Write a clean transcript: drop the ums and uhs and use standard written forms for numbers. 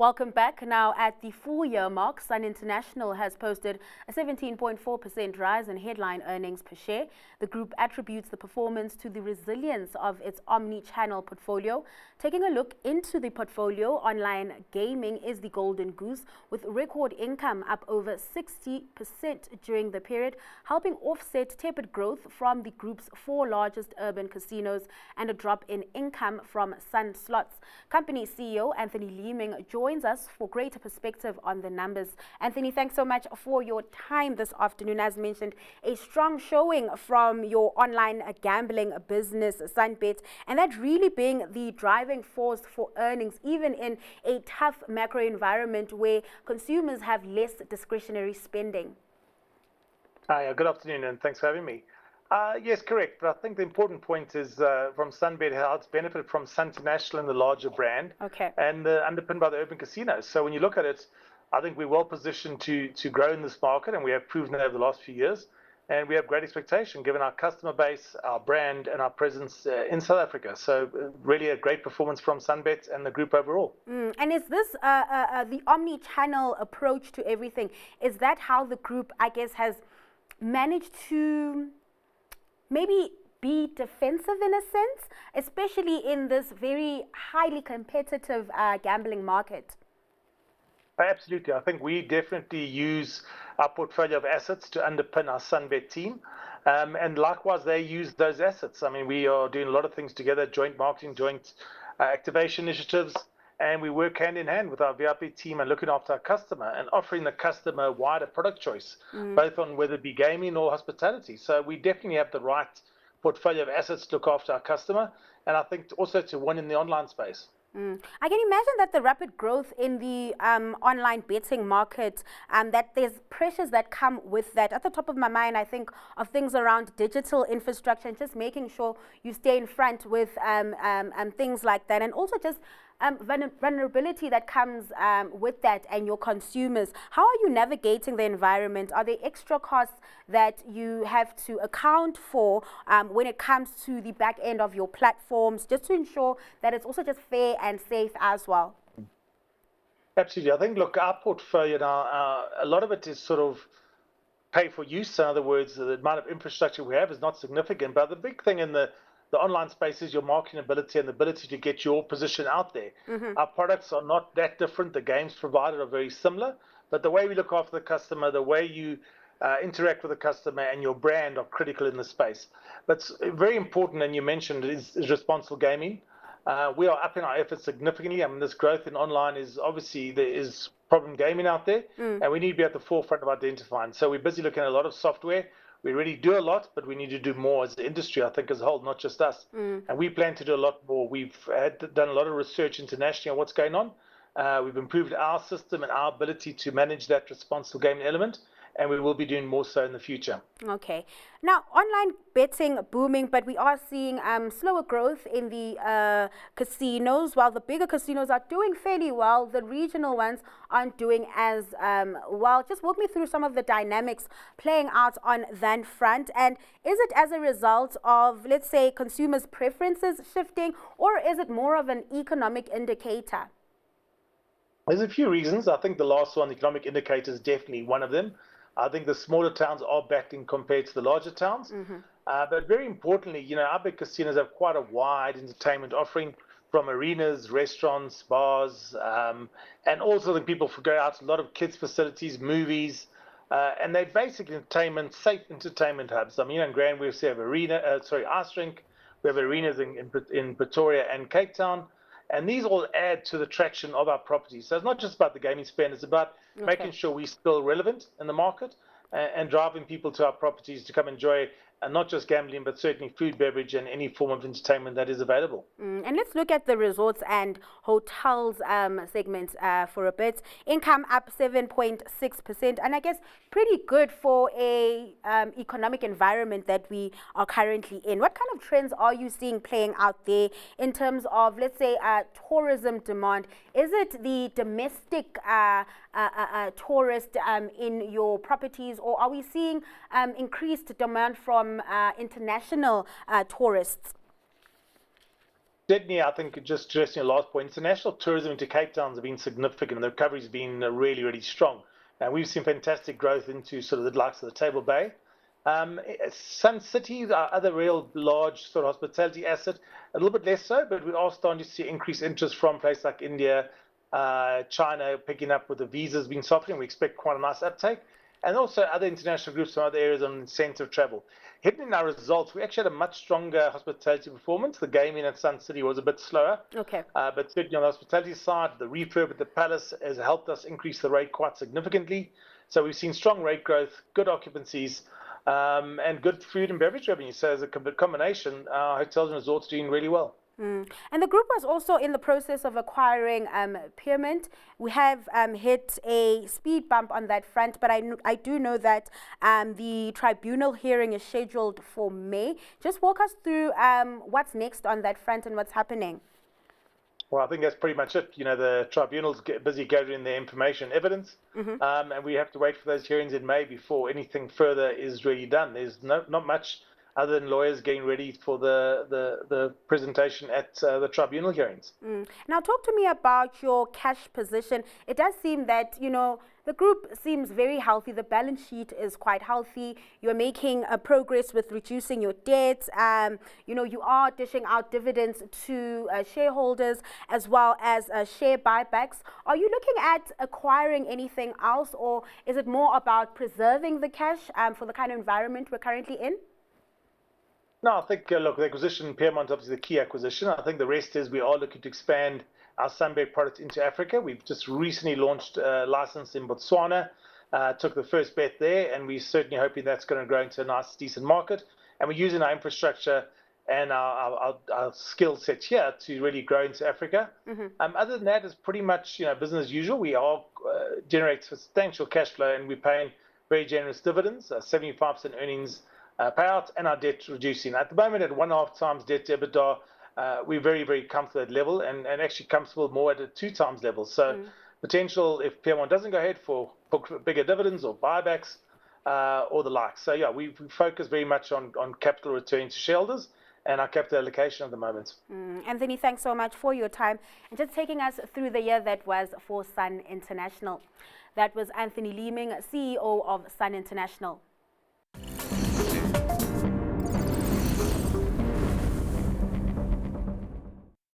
Welcome back. Now, at the full-year mark, Sun International has posted a 17.4% rise in headline earnings per share. The group attributes the performance to the resilience of its omni-channel portfolio. Taking a look into the portfolio, online gaming is the golden goose, with record income up over 60% during the period, helping offset tepid growth from the group's 4 largest urban casinos and a drop in income from Sun Slots. Company CEO Anthony Leeming joins us for greater perspective on the numbers. Anthony, thanks so much for your time this afternoon. As mentioned, a strong showing from your online gambling business, Sunbet, and that really being the driving force for earnings, even in a tough macro environment where consumers have less discretionary spending. Hi, good afternoon, and thanks for having me. Yes, correct. But I think the important point is from Sunbet how it's benefited from Sun International and the larger brand, and underpinned by the urban casinos. So when you look at it, I think we're well positioned to grow in this market, and we have proven it over the last few years. And we have great expectation given our customer base, our brand, and our presence in South Africa. So really a great performance from Sunbet and the group overall. And is this the omni-channel approach to everything? Is that how the group, I guess, has managed to maybe be defensive in a sense, especially in this very highly competitive gambling market? Absolutely. I think we definitely use our portfolio of assets to underpin our Sunbet team. And likewise, they use those assets. I mean, we are doing a lot of things together, joint marketing, joint activation initiatives, and we work hand in hand with our VIP team and looking after our customer and offering the customer a wider product choice, both on whether it be gaming or hospitality. So we definitely have the right portfolio of assets to look after our customer, and I think also to win in the online space. I can imagine that the rapid growth in the online betting market, that there's pressures that come with that. At the top of my mind, I think of things around digital infrastructure and just making sure you stay in front with things like that, and also just vulnerability that comes with that and your consumers. How are you navigating the environment? Are there extra costs that you have to account for when it comes to the back end of your platforms, just to ensure that it's also just fair and safe as well? Absolutely. I think, look, our portfolio now, a lot of it is sort of pay for use. In other words, the amount of infrastructure we have is not significant. But the big thing in the online space is your marketing ability and the ability to get your position out there. Our products are not that different. The games provided are very similar. But the way we look after the customer, the way you interact with the customer and your brand are critical in the space. But very important, and you mentioned, is responsible gaming. We are upping our efforts significantly. I mean, this growth in online is obviously there is problem gaming out there, and we need to be at the forefront of identifying. So we're busy looking at a lot of software. We really do a lot, but we need to do more as the industry, I think, as a whole, not just us. And we plan to do a lot more. We've done a lot of research internationally on what's going on. We've improved our system and our ability to manage that responsible gaming element, and we will be doing more so in the future. Okay. Now, online betting booming, but we are seeing slower growth in the casinos. While the bigger casinos are doing fairly well, the regional ones aren't doing as well. Just walk me through some of the dynamics playing out on that front. And is it as a result of, let's say, consumers' preferences shifting, or is it more of an economic indicator? There's a few reasons. I think the last one, the economic indicator, is definitely one of them. I think the smaller towns are backing compared to the larger towns. But very importantly, you know, our big casinos have quite a wide entertainment offering, from arenas, restaurants, bars, and also the people go out to a lot of kids' facilities, movies, and they're basically safe entertainment hubs. I mean, in Grand we have ice rink, we have arenas in Pretoria and Cape Town. And these all add to the traction of our properties. So it's not just about the gaming spend, it's about making sure we're still relevant in the market and driving people to our properties to come enjoy not just gambling, but certainly food, beverage, and any form of entertainment that is available. And let's look at the resorts and hotels segment for a bit. Income up 7.6%, and I guess pretty good for a economic environment that we are currently in. What kind of trends are you seeing playing out there in terms of, let's say, tourism demand? Is it the domestic tourist in your properties, or are we seeing increased demand from international tourists? Sydney, I think, just addressing your last point, international tourism into Cape Town has been significant, and the recovery's been really, really strong. And we've seen fantastic growth into sort of the likes of the Table Bay. Sun City, our other real large sort of hospitality asset, a little bit less so, but we are starting to see increased interest from places like India, China picking up with the visas being softening. We expect quite a nice uptake. And also other international groups from other areas on incentive travel. Hidden in our results, we actually had a much stronger hospitality performance. The gaming at Sun City was a bit slower. Okay. But certainly on the hospitality side, the refurb at the Palace has helped us increase the rate quite significantly. So we've seen strong rate growth, good occupancies, and good food and beverage revenue. So as a combination, our hotels and resorts are doing really well. And the group was also in the process of acquiring Peermint. We have hit a speed bump on that front, but I do know that the tribunal hearing is scheduled for May. Just walk us through what's next on that front and what's happening. Well, I think that's pretty much it. You know, the tribunal's busy gathering their information and evidence, and we have to wait for those hearings in May before anything further is really done. There's not much other than lawyers getting ready for the presentation at the tribunal hearings. Now, talk to me about your cash position. It does seem that, the group seems very healthy. The balance sheet is quite healthy. You're making progress with reducing your debt. You are dishing out dividends to shareholders as well as share buybacks. Are you looking at acquiring anything else, or is it more about preserving the cash for the kind of environment we're currently in? No, I think, look, the acquisition, Peermont, obviously the key acquisition. I think the rest is we are looking to expand our sunbed product into Africa. We've just recently launched a license in Botswana, took the first bet there, and we're certainly hoping that's going to grow into a nice, decent market. And we're using our infrastructure and our skill set here to really grow into Africa. Other than that, it's pretty much business as usual. We are generate substantial cash flow, and we're paying very generous dividends, 75% earnings payout, and our debt reducing. At the moment, at 1.5 times debt to EBITDA, we're very, very comfortable at that level, and actually comfortable more at a 2 times level. So potential if Peermont doesn't go ahead for bigger dividends or buybacks or the like. So yeah, we focus very much on capital return to shareholders and our capital allocation at the moment. Anthony, thanks so much for your time and just taking us through the year that was for Sun International. That was Anthony Leeming, CEO of Sun International.